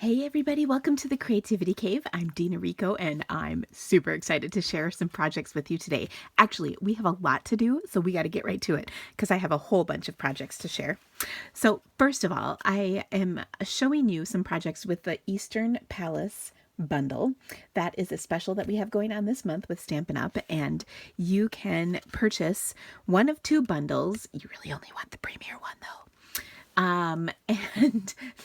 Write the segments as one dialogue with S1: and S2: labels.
S1: Hey everybody, welcome to the Creativity Cave. I'm Dina Rico and I'm super excited to share some projects with you today. Actually, we have a lot to do, so we got to get right to it because I have a whole bunch of projects to share. So first of all, I am showing you some projects with the Eastern Palace bundle. That is a special that we have going on this month with Stampin' Up, and you can purchase one of two bundles. You really only want the premier one though. And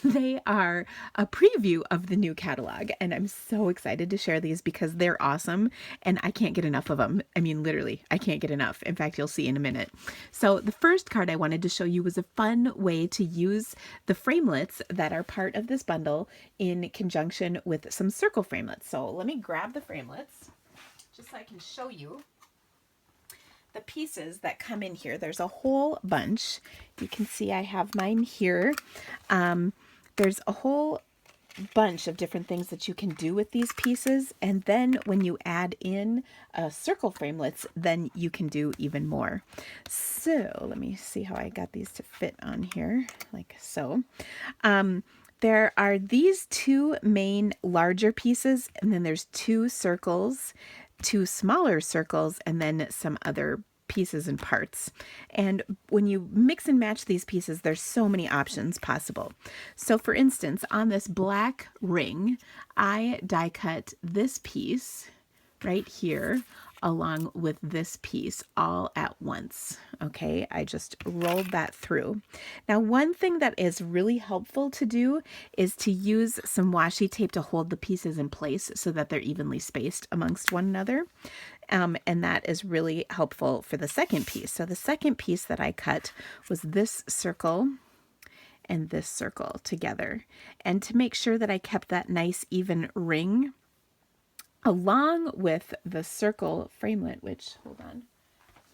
S1: they are a preview of the new catalog. And I'm so excited to share these because they're awesome and I can't get enough of them. I mean, literally, I can't get enough. In fact, you'll see in a minute. So the first card I wanted to show you was a fun way to use the framelits that are part of this bundle in conjunction with some circle framelits. So let me grab the framelits just so I can show you the pieces that come in here. There's a whole bunch. You can see I have mine here. There's a whole bunch of different things that you can do with these pieces. And then when you add in circle framelits, then you can do even more. So let me see how I got these to fit on here, like so. There are these two main larger pieces, and then there's two circles, two smaller circles, and then some other pieces and parts. And when you mix and match these pieces, there's so many options possible. So for instance, on this black ring, I die cut this piece right here along with this piece all at once. Okay, I just rolled that through. Now, one thing that is really helpful to do is to use some washi tape to hold the pieces in place so that they're evenly spaced amongst one another. And that is really helpful for the second piece. So the second piece that I cut was this circle and this circle together. And to make sure that I kept that nice even ring along with the circle framelit, which, hold on,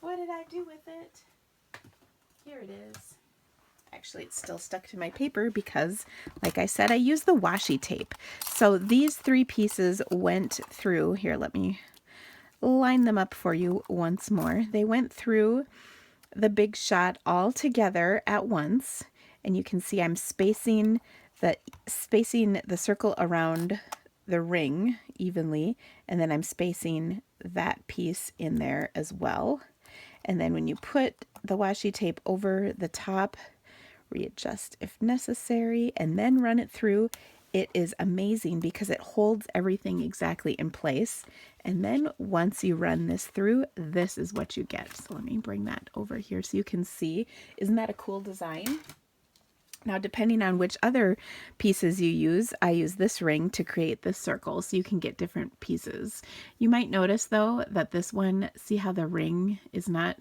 S1: what did I do with it? Here it is. Actually, it's still stuck to my paper because, like I said, I used the washi tape. So these three pieces went through, here, let me line them up for you once more. They went through the big shot all together at once, and you can see I'm spacing the circle around the ring evenly, and then I'm spacing that piece in there as well. And then when you put the washi tape over the top, readjust if necessary, and then run it through, it is amazing because it holds everything exactly in place. And then once you run this through, this is what you get. So let me bring that over here so you can see. Isn't that a cool design? Now, depending on which other pieces you use, I use this ring to create this circle so you can get different pieces. You might notice though that this one, see how the ring is not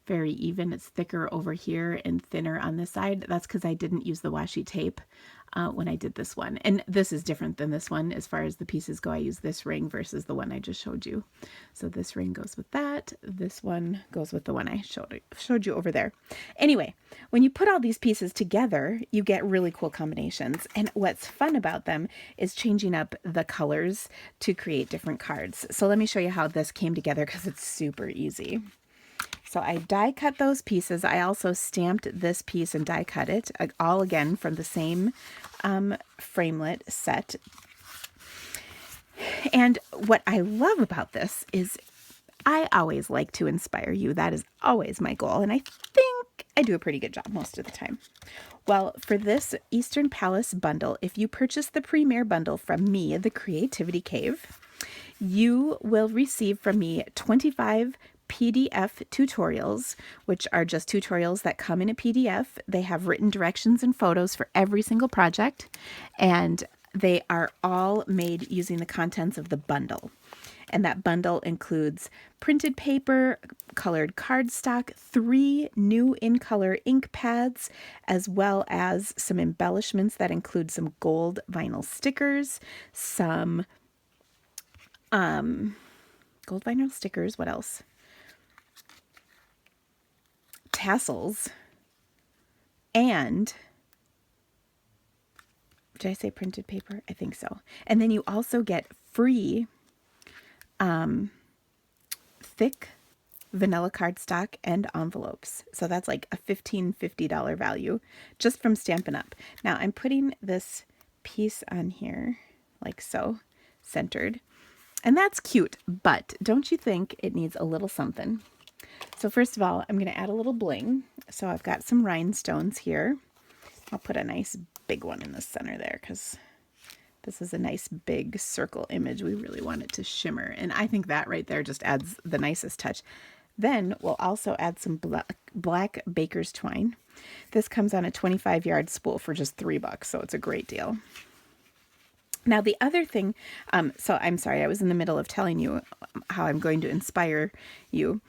S1: very even. It's thicker over here and thinner on this side. That's because I didn't use the washi tape when I did this one. And this is different than this one as far as the pieces go. I use this ring versus the one I just showed you. So this ring goes with that. This one goes with the one I showed you over there. Anyway, when you put all these pieces together, you get really cool combinations. And what's fun about them is changing up the colors to create different cards. So let me show you how this came together because it's super easy. So I die cut those pieces. I also stamped this piece and die cut it, all again from the same framelit set. And what I love about this is I always like to inspire you. That is always my goal. And I think I do a pretty good job most of the time. Well, for this Eastern Palace bundle, if you purchase the Premier bundle from me, the Creativity Cave, you will receive from me 25 PDF tutorials, which are just tutorials that come in a PDF. They have written directions and photos for every single project, and they are all made using the contents of the bundle. And that bundle includes printed paper, colored cardstock, 3 new in-color ink pads, as well as some embellishments that include some gold vinyl stickers, some gold vinyl stickers, what else? Tassels, and did I say printed paper? I think so. And then you also get free thick vanilla cardstock and envelopes. So that's like a $50 value just from Stampin' Up. Now I'm putting this piece on here, like so, centered. And that's cute, but don't you think it needs a little something? So first of all, I'm going to add a little bling. So I've got some rhinestones here. I'll put a nice big one in the center there because this is a nice big circle image. We really want it to shimmer. And I think that right there just adds the nicest touch. Then we'll also add some black baker's twine. This comes on a 25-yard spool for just $3, so it's a great deal. Now the other thing, so I'm sorry, I was in the middle of telling you how I'm going to inspire you.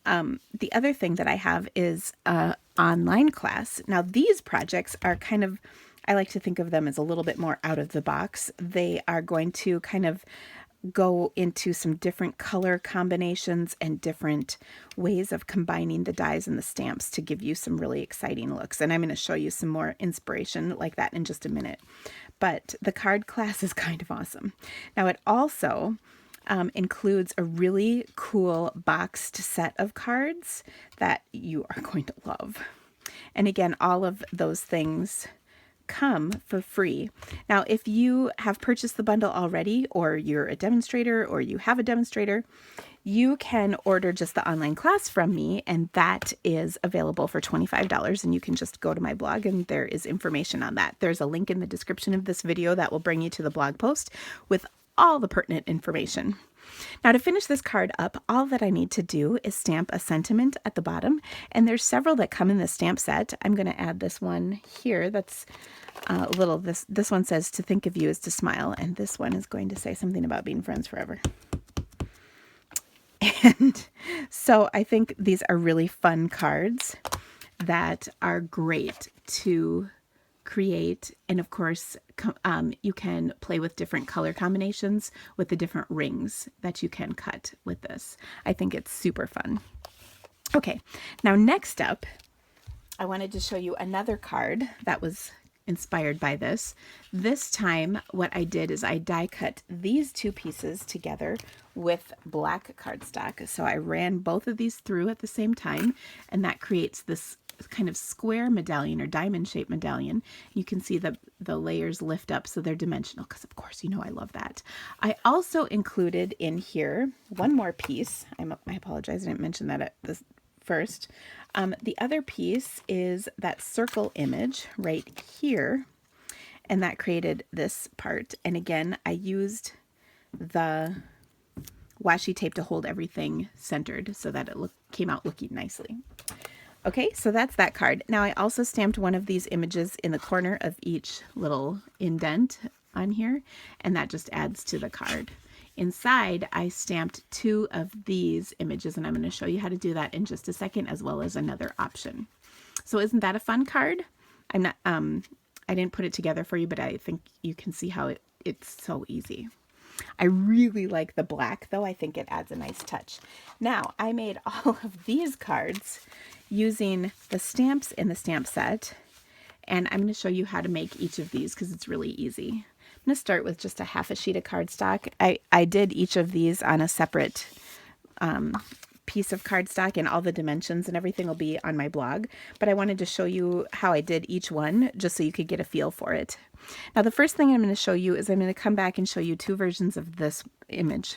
S1: The other thing that I have is an online class. Now these projects are kind of, I like to think of them as a little bit more out of the box. They are going to kind of go into some different color combinations and different ways of combining the dies and the stamps to give you some really exciting looks. And I'm going to show you some more inspiration like that in just a minute. But the card class is kind of awesome. Now it also includes a really cool boxed set of cards that you are going to love. And again, all of those things come for free. Now, if you have purchased the bundle already, or you're a demonstrator, or you have a demonstrator, you can order just the online class from me, and that is available for $25. And you can just go to my blog, and there is information on that. There's a link in the description of this video that will bring you to the blog post with all the pertinent information. Now to finish this card up, all that I need to do is stamp a sentiment at the bottom, and there's several that come in the stamp set. I'm going to add this one here that's a little, this one says to think of you is to smile, and this one is going to say something about being friends forever. And so I think these are really fun cards that are great to create. And of course, you can play with different color combinations with the different rings that you can cut with this. I think it's super fun. Okay, now next up, I wanted to show you another card that was inspired by this. This time what I did is I die cut these two pieces together with black cardstock. So I ran both of these through at the same time, and that creates this kind of square medallion or diamond shaped medallion. You can see the layers lift up so they're dimensional, because of course you know I love that. I also included in here one more piece. I apologize, I didn't mention that at this first. The other piece is that circle image right here, and that created this part. And again, I used the washi tape to hold everything centered so that it came out looking nicely. Okay, so that's that card. Now I also stamped one of these images in the corner of each little indent on here, and that just adds to the card. Inside, I stamped two of these images, and I'm going to show you how to do that in just a second, as well as another option. So isn't that a fun card? I'm not, I didn't put it together for you, but I think you can see how it's so easy. I really like the black, though. I think it adds a nice touch. Now, I made all of these cards using the stamps in the stamp set, and I'm going to show you how to make each of these because it's really easy. I'm going to start with just a half a sheet of cardstock. I did each of these on a separate piece of cardstock, and all the dimensions and everything will be on my blog, but I wanted to show you how I did each one just so you could get a feel for it. Now the first thing I'm going to show you is I'm going to come back and show you two versions of this image.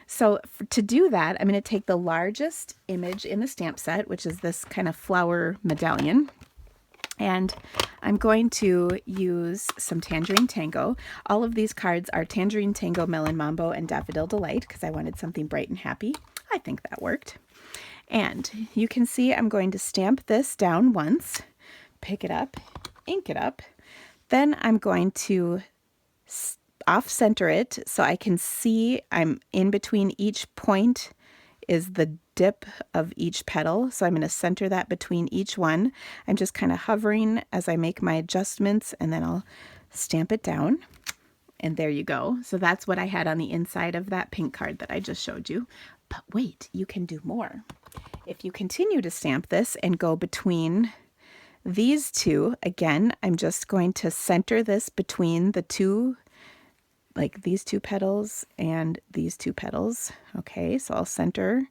S1: So to do that, I'm going to take the largest image in the stamp set, which is this kind of flower medallion, and I'm going to use some Tangerine Tango. All of these cards are Tangerine Tango, Melon Mambo, and Daffodil Delight because I wanted something bright and happy. I think that worked. And you can see I'm going to stamp this down once, pick it up, ink it up. Then I'm going to off-center it so I can see I'm in between each point is the dip of each petal. So I'm going to center that between each one. I'm just kind of hovering as I make my adjustments, and then I'll stamp it down. And there you go. So that's what I had on the inside of that pink card that I just showed you. But wait, you can do more. If you continue to stamp this and go between these two, again, I'm just going to center this between the two, like these two petals and these two petals. Okay, so I'll center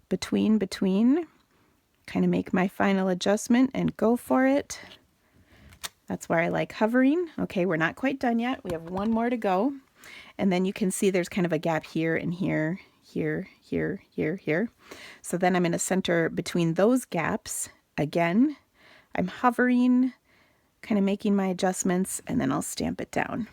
S1: between, kind of make my final adjustment and go for it. That's where I like hovering. Okay, we're not quite done yet. We have one more to go. And then you can see there's kind of a gap here and here, here, here, here, here. So then I'm going to center between those gaps. Again, I'm hovering, kind of making my adjustments, and then I'll stamp it down.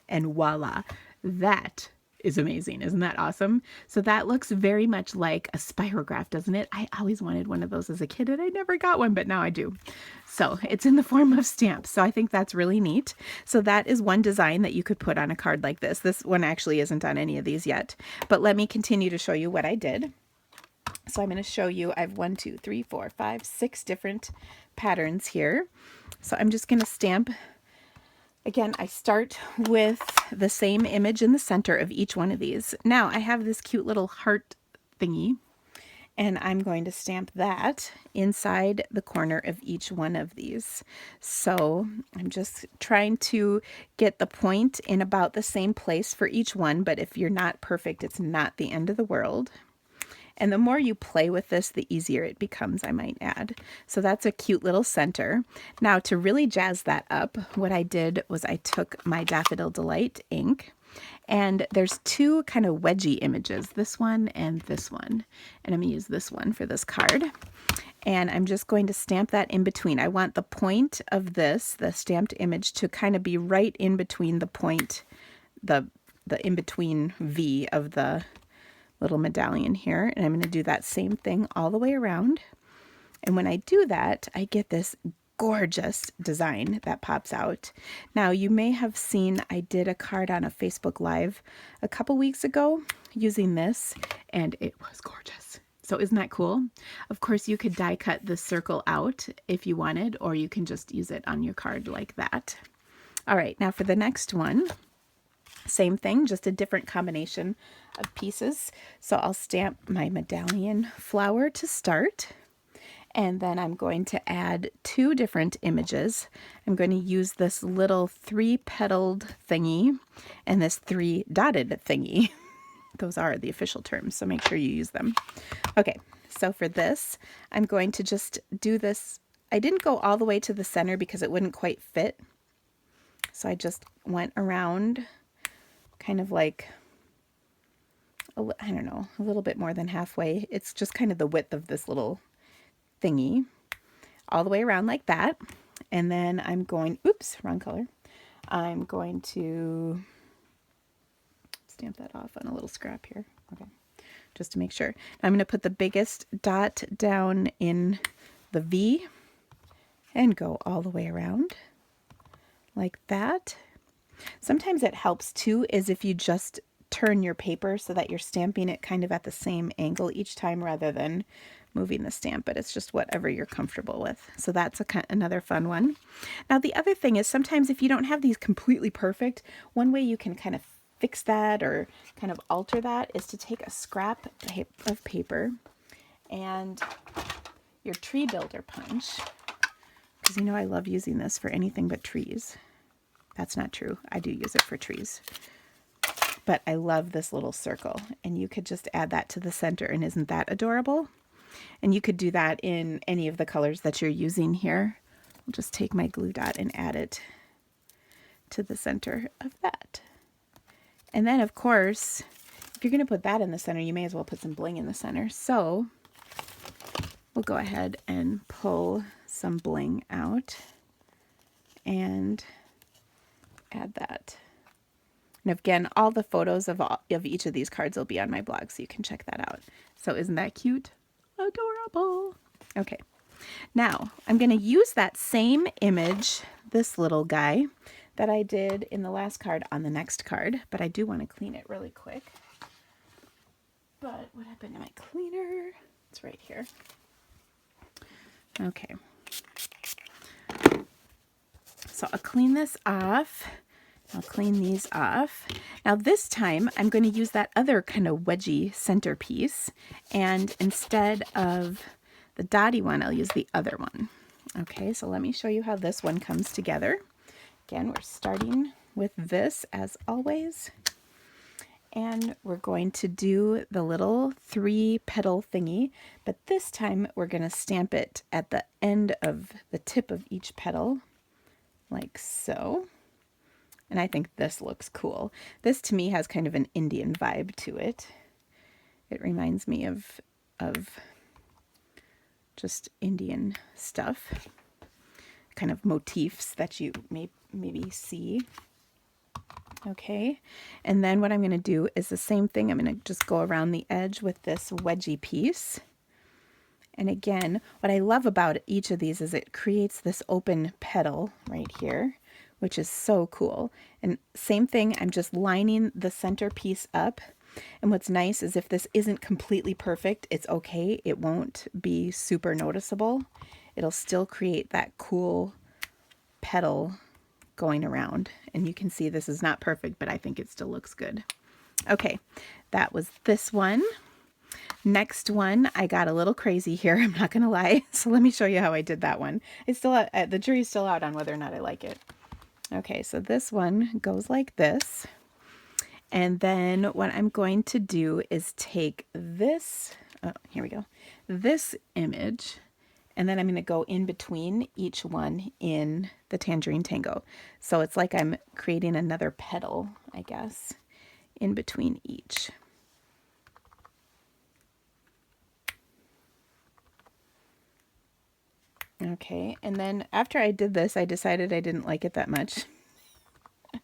S1: And voila, that is amazing. Isn't that awesome? So that looks very much like a spirograph, doesn't it? I always wanted one of those as a kid and I never got one, but now I do. So it's in the form of stamps. So I think that's really neat. So that is one design that you could put on a card like this. This one actually isn't on any of these yet, but let me continue to show you what I did. So I'm going to show you, I have 1, 2, 3, 4, 5, 6 different patterns here. So I'm just going to stamp. Again, I start with the same image in the center of each one of these. Now I have this cute little heart thingy, and I'm going to stamp that inside the corner of each one of these. So I'm just trying to get the point in about the same place for each one, but if you're not perfect, it's not the end of the world. And the more you play with this, the easier it becomes, I might add. So that's a cute little center. Now to really jazz that up, what I did was I took my Daffodil Delight ink, and there's two kind of wedgie images, this one and this one. And I'm going to use this one for this card. And I'm just going to stamp that in between. I want the point of this, the stamped image, to kind of be right in between the point, the in-between V of the little medallion here, and I'm going to do that same thing all the way around. And when I do that, I get this gorgeous design that pops out. Now you may have seen I did a card on a Facebook Live a couple weeks ago using this, and it was gorgeous. So isn't that cool? Of course, you could die cut the circle out if you wanted, or you can just use it on your card like that. All right, now for the next one, same thing, just a different combination of pieces. So I'll stamp my medallion flower to start, and then I'm going to add two different images. I'm going to use this little 3-petaled thingy and this 3-dotted thingy. Those are the official terms, so make sure you use them. Okay, so for this, I'm going to just do this. I didn't go all the way to the center because it wouldn't quite fit. So I just went around kind of like, I don't know, a little bit more than halfway. It's just kind of the width of this little thingy all the way around like that. And then I'm going, oops, wrong color. I'm going to stamp that off on a little scrap here. Okay, just to make sure. I'm going to put the biggest dot down in the V and go all the way around like that. Sometimes it helps too is if you just turn your paper so that you're stamping it kind of at the same angle each time rather than moving the stamp, but it's just whatever you're comfortable with. So that's another fun one. Now the other thing is sometimes if you don't have these completely perfect, one way you can kind of fix that or kind of alter that is to take a scrap of paper and your tree builder punch, because you know I love using this for anything but trees. That's not true. I do use it for trees. But I love this little circle, and you could just add that to the center, and isn't that adorable? And you could do that in any of the colors that you're using here. I'll just take my glue dot and add it to the center of that. And then, of course, if you're going to put that in the center, you may as well put some bling in the center. So we'll go ahead and pull some bling out and add that. And again, all the photos of each of these cards will be on my blog, so you can check that out. So isn't that cute? Adorable. Okay, now I'm going to use that same image, this little guy, that I did in the last card on the next card, but I do want to clean it really quick. But what happened to my cleaner? It's right here. Okay. So I'll clean this off. I'll clean these off. Now this time I'm going to use that other kind of wedgy centerpiece, and instead of the dotty one, I'll use the other one. Okay, so let me show you how this one comes together. Again, we're starting with this as always, and we're going to do the little 3-petal thingy, but this time we're going to stamp it at the end of the tip of each petal like so. And I think this looks cool. This to me has kind of an Indian vibe to it. It reminds me of just Indian stuff, kind of motifs that you may maybe see. Okay, and then what I'm going to do is the same thing. I'm going to just go around the edge with this wedgie piece. And again, what I love about each of these is it creates this open petal right here, which is so cool. And same thing, I'm just lining the center piece up. And what's nice is if this isn't completely perfect, it's okay. It won't be super noticeable. It'll still create that cool petal going around. And you can see this is not perfect, but I think it still looks good. Okay, that was this one. Next one, I got a little crazy here, I'm not gonna lie. So let me show you how I did that one. It's still the jury's still out on whether or not I like it. Okay, so this one goes like this. And then what I'm going to do is take this, oh, here we go, this image, and then I'm going to go in between each one in the Tangerine Tango. So it's like I'm creating another petal, I guess, in between each. Okay, and then after I did this, I decided I didn't like it that much.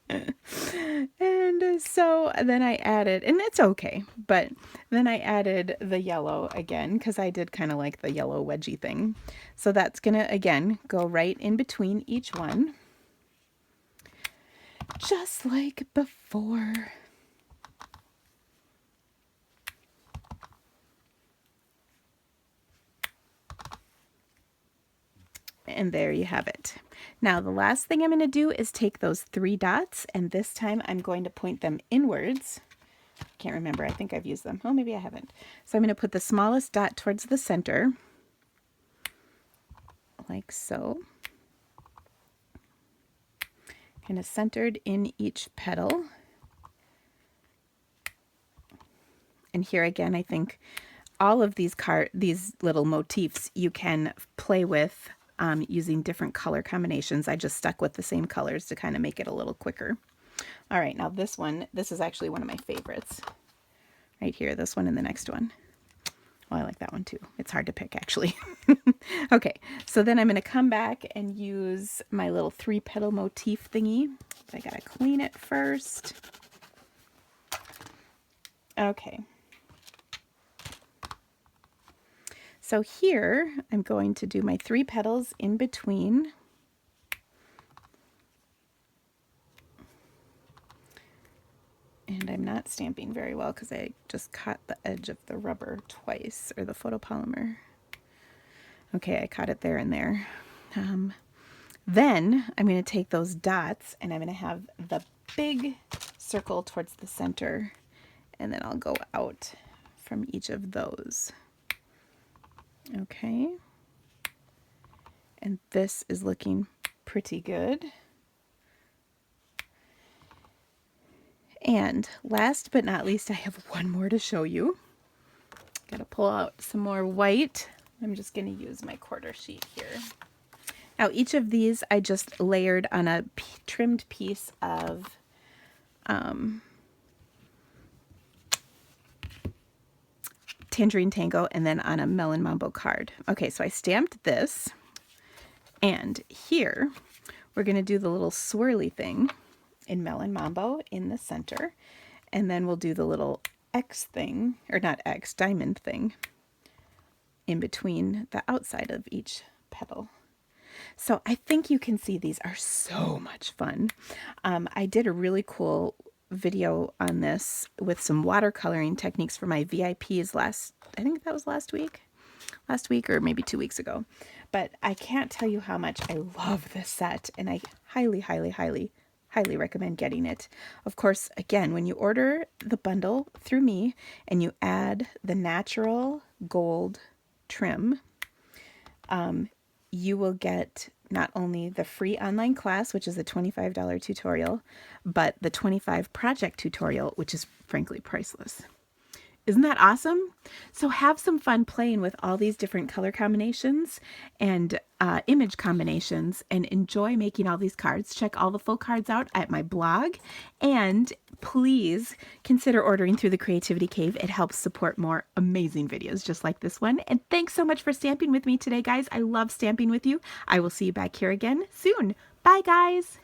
S1: And so then I added, and it's okay, but then I added the yellow again because I did kind of like the yellow wedgie thing. So that's gonna, again, go right in between each one, just like before. And there you have it. Now the last thing I'm going to do is take those 3 dots, and this time I'm going to point them inwards. Can't remember, I think I've used them. Oh, maybe I haven't. So I'm going to put the smallest dot towards the center, like so. Kind of centered in each petal. And here again, I think all of these little motifs you can play with using different color combinations. I just stuck with the same colors to kind of make it a little quicker. All right, now this one, this is actually one of my favorites. Right here, this one and the next one. Well, I like that one too. It's hard to pick, actually. Okay, so then I'm going to come back and use my little 3-petal motif thingy. I got to clean it first. Okay. So here, I'm going to do my 3 petals in between. And I'm not stamping very well because I just caught the edge of the rubber twice, or the photopolymer. Okay, I caught it there and there. Then I'm going to take those dots and I'm going to have the big circle towards the center, and then I'll go out from each of those. Okay. And this is looking pretty good. And last but not least, I have one more to show you. Gotta pull out some more white. I'm just gonna use my quarter sheet here. Now each of these I just layered on a trimmed piece of Tangerine Tango and then on a Melon Mambo card. Okay, so I stamped this, and here we're gonna do the little swirly thing in Melon Mambo in the center, and then we'll do the little X thing, or not X, diamond thing in between the outside of each petal. So I think you can see these are so much fun. I did a really cool video on this with some watercoloring techniques for my VIPs I think that was last week or maybe 2 weeks ago. But I can't tell you how much I love this set, and I highly, highly, highly, highly recommend getting it. Of course, again, when you order the bundle through me and you add the natural gold trim, you will get not only the free online class, which is a $25 tutorial, but the 25 project tutorial, which is frankly priceless. Isn't that awesome? So have some fun playing with all these different color combinations and image combinations and enjoy making all these cards. Check all the full cards out at my blog, and please consider ordering through the Creativity Cave. It helps support more amazing videos just like this one. And thanks so much for stamping with me today, guys. I love stamping with you. I will see you back here again soon. Bye, guys.